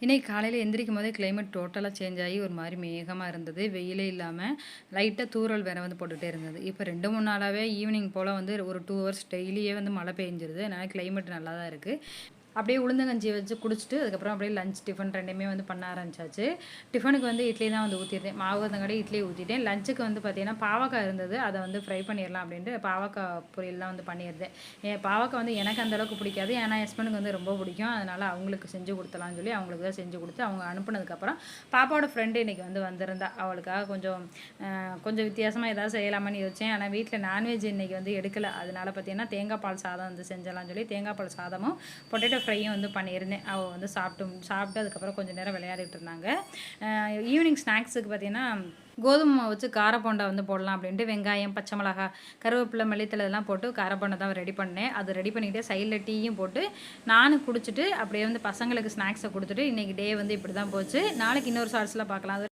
இன்னைக்கு காலையில எந்திரிக்கும்போதே கிளைமேட் டோட்டலா சேஞ்ச் ஆகி ஒரு மாரி மேகமா இருந்தது. வெயிலே இல்லாம லைட்டா தூறல் வேற வந்து போட்டுட்டே இருந்தது. இப்ப 2, 3 நாளாவே ஈவினிங் போல வந்து ஒரு 2 ஹவர்ஸ் டெய்லியே வந்து மழை பெஞ்சிருது. அதனால கிளைமேட் நல்லா தான் இருக்கு. அப்படியே உளுந்தங்கஞ்சி வச்சு குடிச்சிட்டு, அதுக்கப்புறம் அப்படியே லஞ்ச், டிஃபன் 2மே வந்து பண்ண ஆரம்பிச்சாச்சு. டிஃபனுக்கு வந்து இட்லி தான் வந்து ஊத்தியிருந்தேன். மாவு இருந்தங்காட்டி இட்லி ஊத்திட்டேன். லஞ்சுக்கு வந்து பார்த்தீங்கன்னா, பாவக்காய் இருந்தது. அத வந்து ஃப்ரை பண்ணிறலாம் அப்படின்ட்டு பாவக்காய் பொரியல் தான் வந்து பண்ணியிருந்தேன். பாவக்காய் வந்து எனக்கு அந்த அளவுக்கு பிடிக்காது. ஏன்னா, என் ஹஸ்பண்டுக்கு வந்து ரொம்ப பிடிக்கும். அதனால அவங்களுக்கு செஞ்சு குடுத்துடலாம்னு சொல்லி அவங்களுக்கு தான் செஞ்சு குடுத்து, அவங்க அனுப்புனதுக்கப்புறம் பாப்பாவோட ஃப்ரெண்டு இன்னைக்கு வந்து வந்திருந்தா. அவளுக்காக கொஞ்சம் வித்தியாசமா ஏதாவது செய்யலாமான்னு யோசிச்சேன். ஆனா, வீட்ல நான்வெஜ் இன்னைக்கு வந்து எடுக்கல. அதனால பார்த்தீங்கன்னா, தேங்காய் பால் சாதம் வந்து செஞ்சிடலாம்னு சொல்லி தேங்காய் பால் சாதமும், பொட்டேட்டோ ஃப்ரையும் வந்து பண்ணியிருந்தேன். அவள் வந்து சாப்பிட்டு அதுக்கப்புறம் கொஞ்சம் நேரம் விளையாடிட்டு இருந்தாங்க. ஈவினிங் ஸ்நாக்ஸுக்கு பார்த்தீங்கன்னா, கோதுமை மாவு வச்சு கார போண்டா வந்து போடலாம் அப்படின்ட்டு வெங்காயம், பச்சை மிளகாய், கருவேப்பிலை, மல்லித்தழை இதெல்லாம் போட்டு கார போண்டா தான் ரெடி பண்ணேன். அது ரெடி பண்ணிக்கிட்டே சைடில் டீயும் போட்டு நானும் குடிச்சிட்டு, அப்படியே வந்து பசங்களுக்கு ஸ்நாக்ஸை குடுத்துட்டு, இன்னைக்கு டே வந்து இப்படி தான் போச்சு. நாளைக்கு இன்னொரு ஷார்ட்ஸில பார்க்கலாம்.